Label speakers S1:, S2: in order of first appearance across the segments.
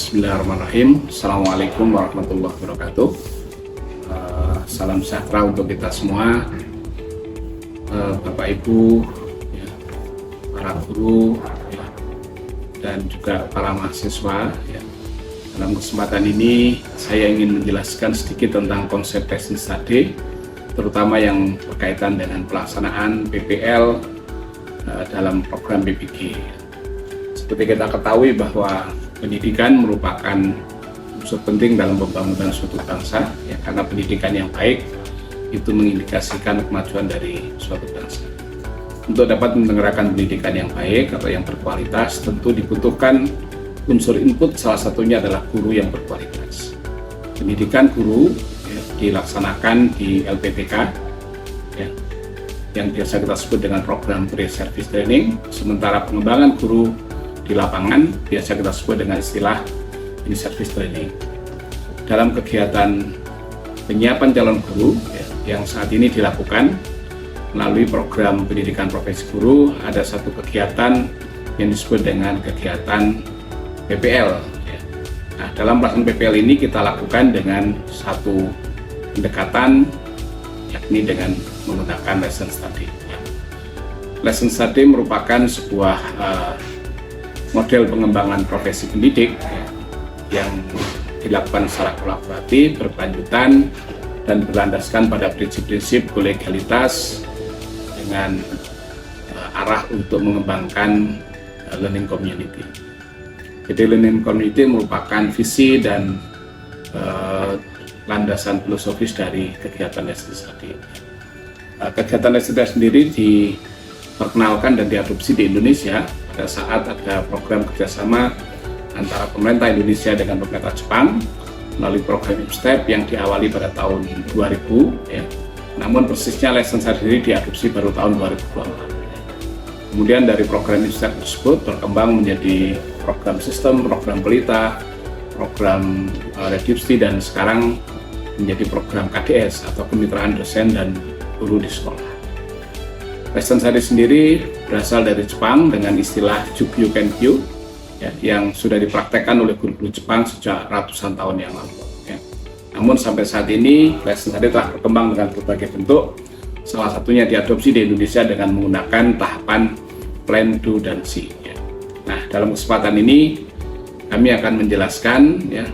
S1: Bismillahirrahmanirrahim. Assalamualaikum warahmatullahi wabarakatuh. Salam sejahtera untuk kita semua, Bapak Ibu, ya, para guru, ya, dan juga para mahasiswa. Ya. Dalam kesempatan ini saya ingin menjelaskan sedikit tentang konsep lesson study, terutama yang berkaitan dengan pelaksanaan PPL dalam program BPG. Seperti kita ketahui bahwa pendidikan merupakan unsur penting dalam pembangunan suatu bangsa, ya, karena pendidikan yang baik itu mengindikasikan kemajuan dari suatu bangsa. Untuk dapat menyelenggarakan pendidikan yang baik atau yang berkualitas, tentu dibutuhkan unsur input, salah satunya adalah guru yang berkualitas. Pendidikan guru ya, dilaksanakan di LPTK, ya, yang biasa kita sebut dengan program pre-service training, sementara pengembangan guru di lapangan biasa kita sebut dengan istilah in-service training. Dalam kegiatan penyiapan calon guru ya, yang saat ini dilakukan melalui program pendidikan profesi guru, ada satu kegiatan yang disebut dengan kegiatan PPL. Ya. Nah, dalam pelaksanaan PPL ini kita lakukan dengan satu pendekatan, yakni dengan menggunakan lesson study. Ya. Lesson study merupakan sebuah model pengembangan profesi pendidik ya, yang dilakukan secara kolaboratif, berkelanjutan, dan berlandaskan pada prinsip-prinsip kolegialitas dengan arah untuk mengembangkan learning community. Jadi learning community merupakan visi dan landasan filosofis dari kegiatan lesson study. Kegiatan lesson study sendiri diperkenalkan dan diadopsi di Indonesia pada saat ada program kerjasama antara pemerintah Indonesia dengan pemerintah Jepang melalui program IPSTEP yang diawali pada tahun 2000 ya. Namun persisnya lesson study sendiri diadopsi baru tahun 2024. Kemudian dari program IPSTEP tersebut berkembang menjadi program sistem, program pelita, program redipsi, dan sekarang menjadi program KDS atau kemitraan dosen dan guru di sekolah. Lesson study sendiri berasal dari Jepang dengan istilah Jukyu Kenkyu ya, yang sudah dipraktekkan oleh guru-guru Jepang sejak ratusan tahun yang lalu. Ya. Namun sampai saat ini lesson study telah berkembang dengan berbagai bentuk. Salah satunya diadopsi di Indonesia dengan menggunakan tahapan Plan, Do, dan See. Ya. Nah, dalam kesempatan ini kami akan menjelaskan ya,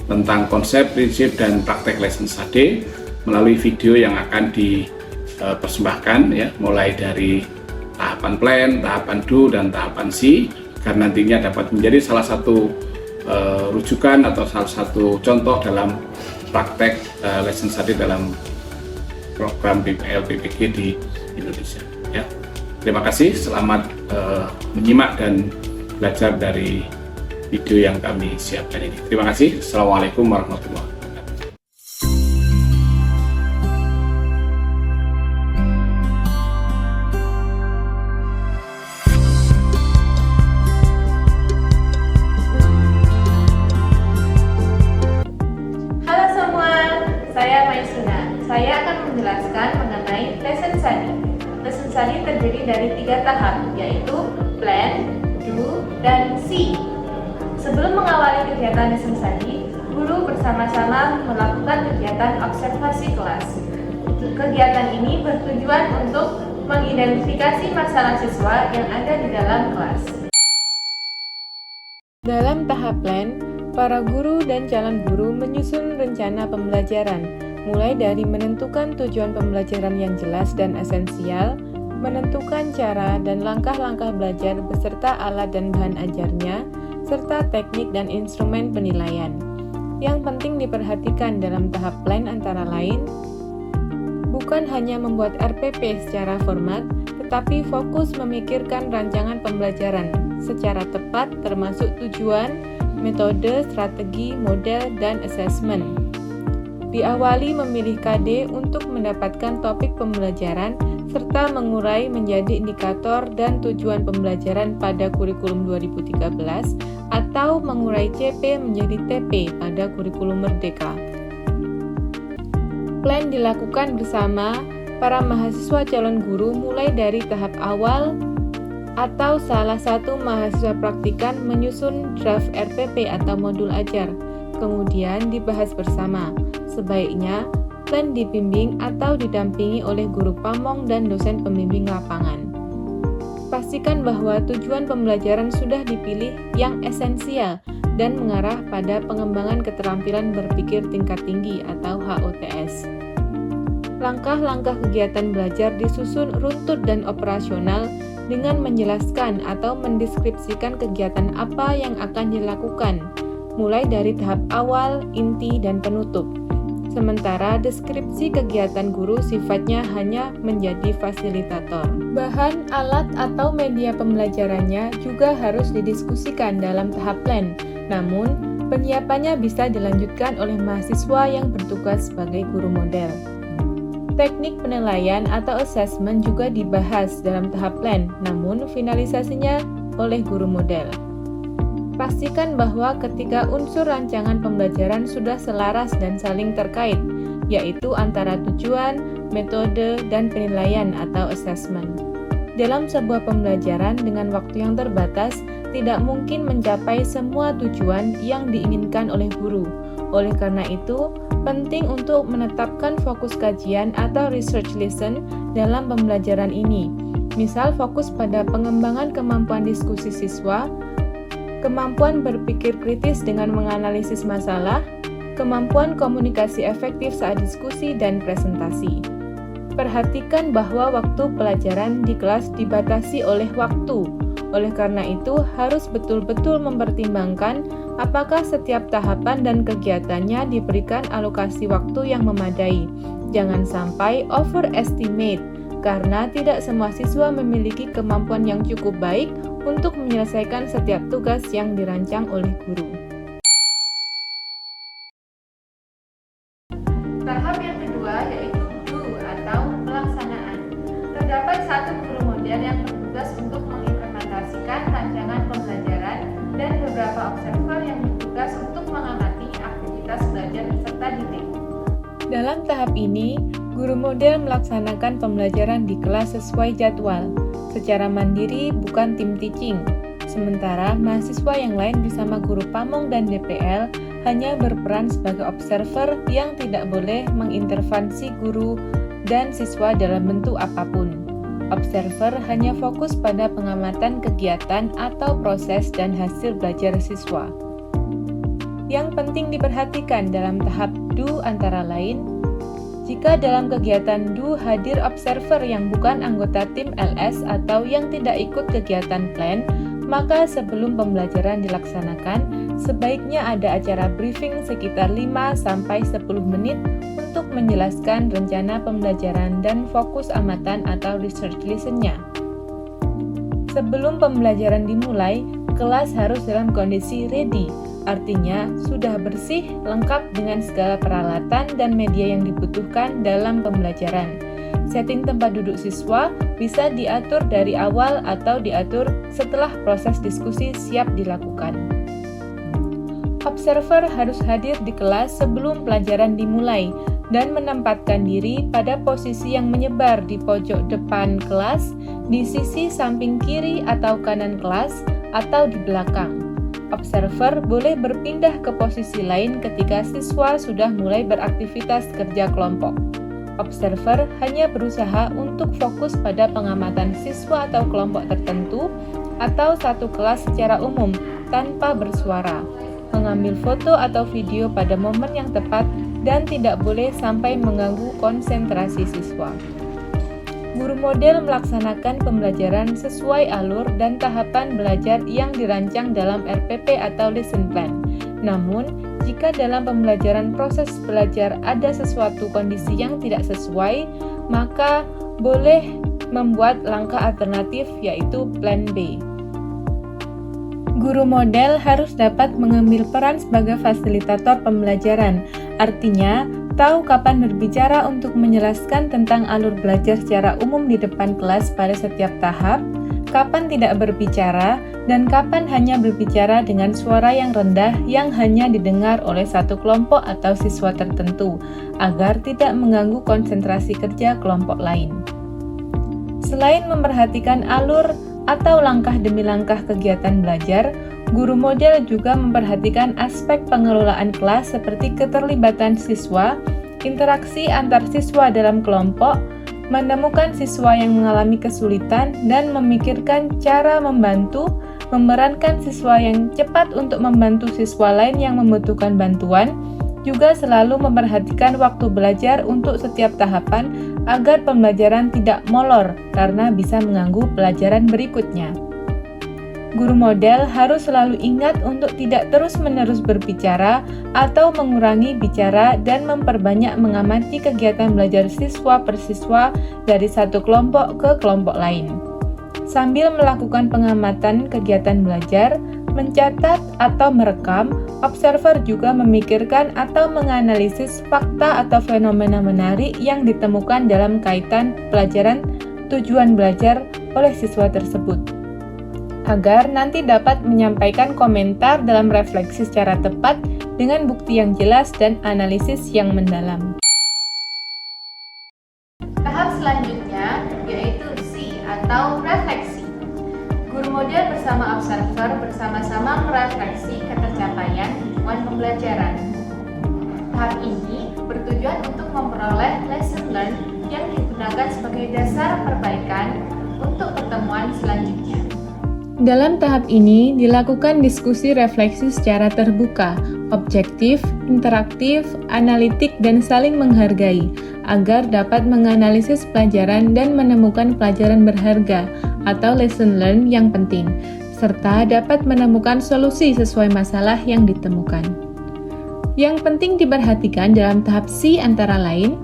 S1: tentang konsep, prinsip, dan praktek lesson study melalui video yang akan dipersembahkan ya, mulai dari tahapan plan, tahapan do, dan tahapan see, karena nantinya dapat menjadi salah satu rujukan atau salah satu contoh dalam praktek lesson study dalam program PPL PPG di Indonesia. Ya. Terima kasih, selamat menyimak dan belajar dari video yang kami siapkan ini. Terima kasih. Assalamualaikum warahmatullahi wabarakatuh.
S2: Saya akan menjelaskan mengenai lesson study. Lesson study terdiri dari 3 tahap, yaitu plan, do, dan see. Sebelum mengawali kegiatan lesson study, guru bersama-sama melakukan kegiatan observasi kelas. Kegiatan ini bertujuan untuk mengidentifikasi masalah siswa yang ada di dalam kelas.
S3: Dalam tahap plan, para guru dan calon guru menyusun rencana pembelajaran, mulai dari menentukan tujuan pembelajaran yang jelas dan esensial, menentukan cara dan langkah-langkah belajar beserta alat dan bahan ajarnya, serta teknik dan instrumen penilaian. Yang penting diperhatikan dalam tahap plan antara lain, bukan hanya membuat RPP secara format, tetapi fokus memikirkan rancangan pembelajaran secara tepat termasuk tujuan, metode, strategi, model, dan asesmen. Diawali memilih KD untuk mendapatkan topik pembelajaran serta mengurai menjadi indikator dan tujuan pembelajaran pada kurikulum 2013 atau mengurai CP menjadi TP pada kurikulum Merdeka. Plan dilakukan bersama para mahasiswa calon guru mulai dari tahap awal atau salah satu mahasiswa praktikan menyusun draft RPP atau modul ajar, kemudian dibahas bersama. Sebaiknya plan dibimbing atau didampingi oleh guru pamong dan dosen pembimbing lapangan. Pastikan bahwa tujuan pembelajaran sudah dipilih yang esensial dan mengarah pada pengembangan keterampilan berpikir tingkat tinggi atau HOTS. Langkah-langkah kegiatan belajar disusun runtut dan operasional dengan menjelaskan atau mendeskripsikan kegiatan apa yang akan dilakukan, mulai dari tahap awal, inti, dan penutup. Sementara deskripsi kegiatan guru sifatnya hanya menjadi fasilitator. Bahan, alat, atau media pembelajarannya juga harus didiskusikan dalam tahap plan. Namun, penyiapannya bisa dilanjutkan oleh mahasiswa yang bertugas sebagai guru model. Teknik penilaian atau assessment juga dibahas dalam tahap plan, namun finalisasinya oleh guru model. Pastikan bahwa ketiga unsur rancangan pembelajaran sudah selaras dan saling terkait, yaitu antara tujuan, metode, dan penilaian atau assessment. Dalam sebuah pembelajaran dengan waktu yang terbatas, tidak mungkin mencapai semua tujuan yang diinginkan oleh guru. Oleh karena itu, penting untuk menetapkan fokus kajian atau research lesson dalam pembelajaran ini. Misal fokus pada pengembangan kemampuan diskusi siswa, kemampuan berpikir kritis dengan menganalisis masalah, kemampuan komunikasi efektif saat diskusi dan presentasi. Perhatikan bahwa waktu pelajaran di kelas dibatasi oleh waktu. Oleh karena itu, harus betul-betul mempertimbangkan apakah setiap tahapan dan kegiatannya diberikan alokasi waktu yang memadai. Jangan sampai overestimate, karena tidak semua siswa memiliki kemampuan yang cukup baik untuk menyelesaikan setiap tugas yang dirancang oleh guru.
S2: Tahap yang kedua yaitu do atau pelaksanaan. Terdapat satu guru model yang bertugas untuk mengimplementasikan rancangan pembelajaran dan beberapa observer yang bertugas untuk mengamati aktivitas belajar peserta didik.
S3: Dalam tahap ini, guru model melaksanakan pembelajaran di kelas sesuai jadwal, secara mandiri bukan tim teaching. Sementara mahasiswa yang lain bersama guru pamong dan DPL hanya berperan sebagai observer yang tidak boleh mengintervensi guru dan siswa dalam bentuk apapun. Observer hanya fokus pada pengamatan kegiatan atau proses dan hasil belajar siswa. Yang penting diperhatikan dalam tahap do antara lain, jika dalam kegiatan do hadir observer yang bukan anggota tim LS atau yang tidak ikut kegiatan plan, maka sebelum pembelajaran dilaksanakan, sebaiknya ada acara briefing sekitar 5-10 menit untuk menjelaskan rencana pembelajaran dan fokus amatan atau research lesson-nya. Sebelum pembelajaran dimulai, kelas harus dalam kondisi ready, artinya sudah bersih, lengkap dengan segala peralatan dan media yang dibutuhkan dalam pembelajaran. Setting tempat duduk siswa bisa diatur dari awal atau diatur setelah proses diskusi siap dilakukan. Observer harus hadir di kelas sebelum pelajaran dimulai dan menempatkan diri pada posisi yang menyebar di pojok depan kelas, di sisi samping kiri atau kanan kelas, atau di belakang. Observer boleh berpindah ke posisi lain ketika siswa sudah mulai beraktivitas kerja kelompok. Observer hanya berusaha untuk fokus pada pengamatan siswa atau kelompok tertentu atau satu kelas secara umum tanpa bersuara, mengambil foto atau video pada momen yang tepat dan tidak boleh sampai mengganggu konsentrasi siswa. Guru model melaksanakan pembelajaran sesuai alur dan tahapan belajar yang dirancang dalam RPP atau lesson plan. Namun, jika dalam pembelajaran proses belajar ada sesuatu kondisi yang tidak sesuai, maka boleh membuat langkah alternatif yaitu plan B. Guru model harus dapat mengambil peran sebagai fasilitator pembelajaran, artinya tahu kapan berbicara untuk menjelaskan tentang alur belajar secara umum di depan kelas pada setiap tahap, kapan tidak berbicara, dan kapan hanya berbicara dengan suara yang rendah yang hanya didengar oleh satu kelompok atau siswa tertentu, agar tidak mengganggu konsentrasi kerja kelompok lain. Selain memperhatikan alur, atau langkah demi langkah kegiatan belajar, guru model juga memperhatikan aspek pengelolaan kelas seperti keterlibatan siswa, interaksi antar siswa dalam kelompok, menemukan siswa yang mengalami kesulitan, dan memikirkan cara membantu, memerankan siswa yang cepat untuk membantu siswa lain yang membutuhkan bantuan, juga selalu memperhatikan waktu belajar untuk setiap tahapan agar pembelajaran tidak molor karena bisa mengganggu pelajaran berikutnya. Guru model harus selalu ingat untuk tidak terus-menerus berbicara atau mengurangi bicara dan memperbanyak mengamati kegiatan belajar siswa per siswa dari satu kelompok ke kelompok lain. Sambil melakukan pengamatan kegiatan belajar, mencatat atau merekam, observer juga memikirkan atau menganalisis fakta atau fenomena menarik yang ditemukan dalam kaitan pelajaran tujuan belajar oleh siswa tersebut, agar nanti dapat menyampaikan komentar dalam refleksi secara tepat dengan bukti yang jelas dan analisis yang mendalam.
S2: Tahap selanjutnya yaitu C atau refleksi. Guru model bersama observer bersama-sama merefleksi ketercapaian tujuan pembelajaran. Tahap ini bertujuan untuk memperoleh lesson learned yang digunakan sebagai dasar perbaikan untuk pertemuan selanjutnya.
S3: Dalam tahap ini dilakukan diskusi refleksi secara terbuka, objektif, interaktif, analitik, dan saling menghargai agar dapat menganalisis pelajaran dan menemukan pelajaran berharga atau lesson learned yang penting, serta dapat menemukan solusi sesuai masalah yang ditemukan. Yang penting diperhatikan dalam tahap C antara lain,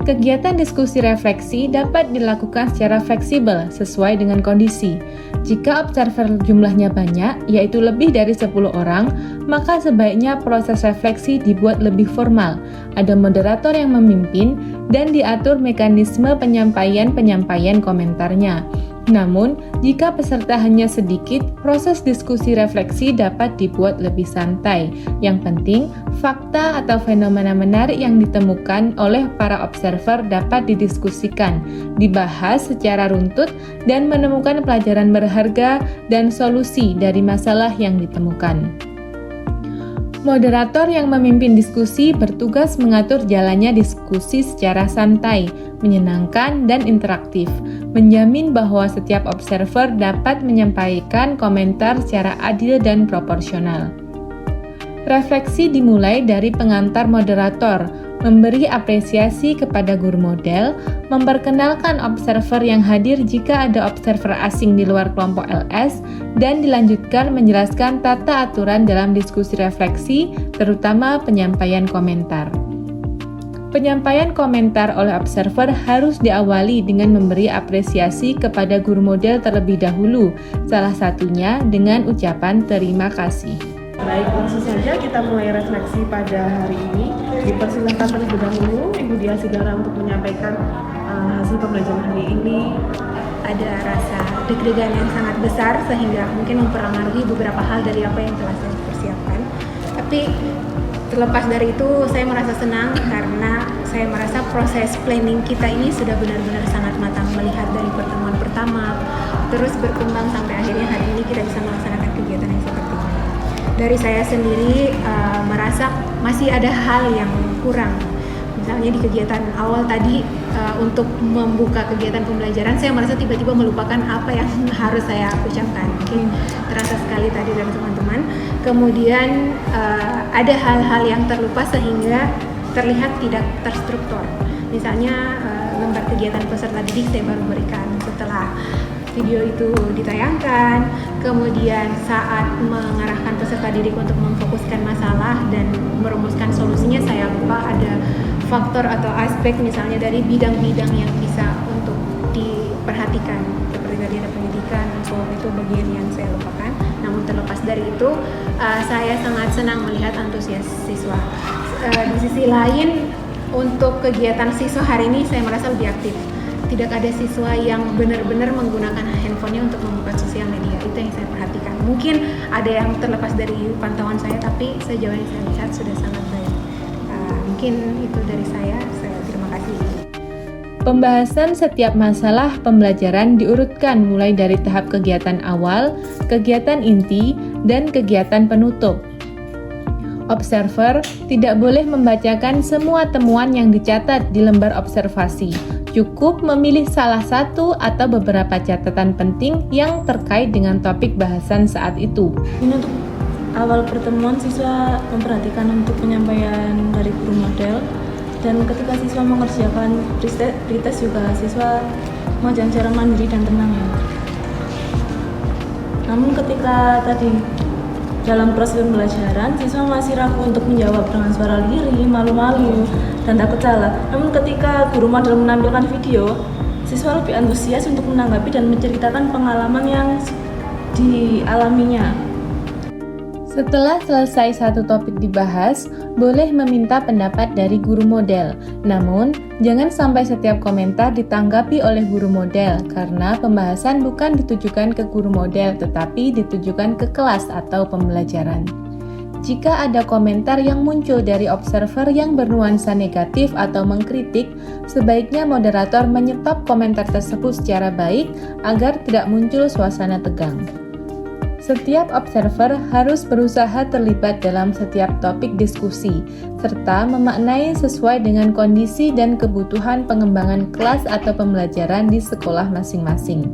S3: kegiatan diskusi refleksi dapat dilakukan secara fleksibel sesuai dengan kondisi. Jika observer jumlahnya banyak, yaitu lebih dari 10 orang, maka sebaiknya proses refleksi dibuat lebih formal. Ada moderator yang memimpin dan diatur mekanisme penyampaian komentarnya. Namun, jika peserta hanya sedikit, proses diskusi refleksi dapat dibuat lebih santai. Yang penting, fakta atau fenomena menarik yang ditemukan oleh para observer dapat didiskusikan, dibahas secara runtut, dan menemukan pelajaran berharga dan solusi dari masalah yang ditemukan. Moderator yang memimpin diskusi bertugas mengatur jalannya diskusi secara santai, menyenangkan, dan interaktif, menjamin bahwa setiap observer dapat menyampaikan komentar secara adil dan proporsional. Refleksi dimulai dari pengantar moderator, memberi apresiasi kepada guru model, memperkenalkan observer yang hadir jika ada observer asing di luar kelompok LS, dan dilanjutkan menjelaskan tata aturan dalam diskusi refleksi, terutama penyampaian komentar. Penyampaian komentar oleh observer harus diawali dengan memberi apresiasi kepada guru model terlebih dahulu, salah satunya dengan ucapan terima kasih.
S4: Baik, langsung saja kita mulai refleksi pada hari ini. Dipersilakan terlebih dahulu Ibu Dia Sigara untuk menyampaikan hasil pembelajaran hari ini.
S5: Ada rasa deg-degan yang sangat besar sehingga mungkin mempengaruhi beberapa hal dari apa yang telah saya persiapkan. Tapi terlepas dari itu, saya merasa senang karena saya merasa proses planning kita ini sudah benar-benar sangat matang, melihat dari pertemuan pertama, terus berkembang sampai akhirnya hari ini kita bisa melaksanakan kegiatan yang seperti ini. Dari saya sendiri merasa masih ada hal yang kurang. Misalnya di kegiatan awal tadi untuk membuka kegiatan pembelajaran, saya merasa tiba-tiba melupakan apa yang harus saya ucapkan. Mungkin terasa sekali tadi dari teman-teman. Kemudian ada hal-hal yang terlupa sehingga terlihat tidak terstruktur. Misalnya lembar kegiatan peserta didik saya baru berikan setelah video itu ditayangkan, kemudian saat mengarahkan peserta didik untuk memfokuskan masalah dan merumuskan solusinya, saya lupa ada faktor atau aspek misalnya dari bidang-bidang yang bisa untuk diperhatikan, seperti tadi ada pendidikan, itu bagian yang saya lupakan. Namun terlepas dari itu, saya sangat senang melihat antusias siswa. Di sisi lain, untuk kegiatan siswa hari ini saya merasa lebih aktif. Tidak ada siswa yang benar-benar menggunakan handphonenya untuk membuka sosial media. Itu yang saya perhatikan. Mungkin ada yang terlepas dari pantauan saya, tapi sejauh yang saya lihat sudah sangat baik. Mungkin itu dari saya terima kasih.
S3: Pembahasan setiap masalah pembelajaran diurutkan mulai dari tahap kegiatan awal, kegiatan inti, dan kegiatan penutup. Observer tidak boleh membacakan semua temuan yang dicatat di lembar observasi. Cukup memilih salah satu atau beberapa catatan penting yang terkait dengan topik bahasan saat itu.
S4: Ini untuk awal pertemuan, siswa memperhatikan untuk penyampaian dari guru model, dan ketika siswa mengerjakan pretest juga siswa mengajarkan cara mandiri dan tenang ya. Namun ketika tadi dalam proses pembelajaran, siswa masih ragu untuk menjawab dengan suara lirih, malu-malu, dan takut salah. Namun ketika guru model menampilkan video, siswa lebih antusias untuk menanggapi dan menceritakan pengalaman yang dialaminya.
S3: Setelah selesai satu topik dibahas, boleh meminta pendapat dari guru model. Namun, jangan sampai setiap komentar ditanggapi oleh guru model, karena pembahasan bukan ditujukan ke guru model, tetapi ditujukan ke kelas atau pembelajaran. Jika ada komentar yang muncul dari observer yang bernuansa negatif atau mengkritik, sebaiknya moderator menyetop komentar tersebut secara baik agar tidak muncul suasana tegang. Setiap observer harus berusaha terlibat dalam setiap topik diskusi, serta memaknai sesuai dengan kondisi dan kebutuhan pengembangan kelas atau pembelajaran di sekolah masing-masing.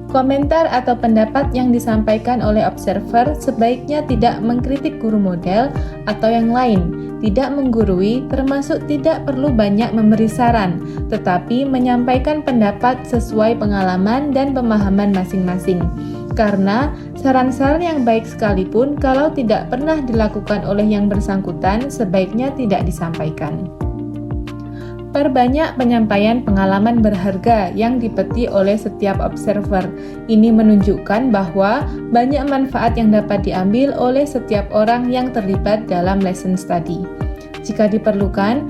S3: Komentar atau pendapat yang disampaikan oleh observer sebaiknya tidak mengkritik guru model atau yang lain, tidak menggurui, termasuk tidak perlu banyak memberi saran, tetapi menyampaikan pendapat sesuai pengalaman dan pemahaman masing-masing. Karena saran-saran yang baik sekalipun kalau tidak pernah dilakukan oleh yang bersangkutan, sebaiknya tidak disampaikan. Perbanyak penyampaian pengalaman berharga yang dipetik oleh setiap observer. Ini menunjukkan bahwa banyak manfaat yang dapat diambil oleh setiap orang yang terlibat dalam lesson study. Jika diperlukan,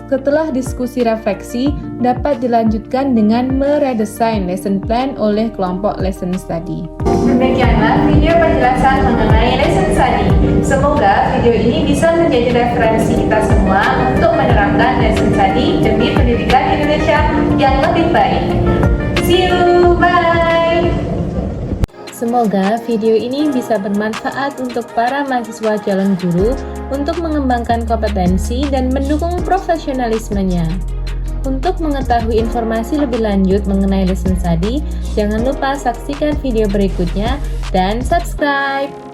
S3: setelah diskusi refleksi, dapat dilanjutkan dengan meredesain lesson plan oleh kelompok lesson study.
S2: Demikianlah video penjelasan mengenai lesson study. Semoga video ini bisa menjadi referensi kita semua untuk menerapkan lesson study demi pendidikan Indonesia yang lebih baik. See you, bye!
S3: Semoga video ini bisa bermanfaat untuk para mahasiswa calon guru untuk mengembangkan kompetensi dan mendukung profesionalismenya. Untuk mengetahui informasi lebih lanjut mengenai lesson study, jangan lupa saksikan video berikutnya dan subscribe!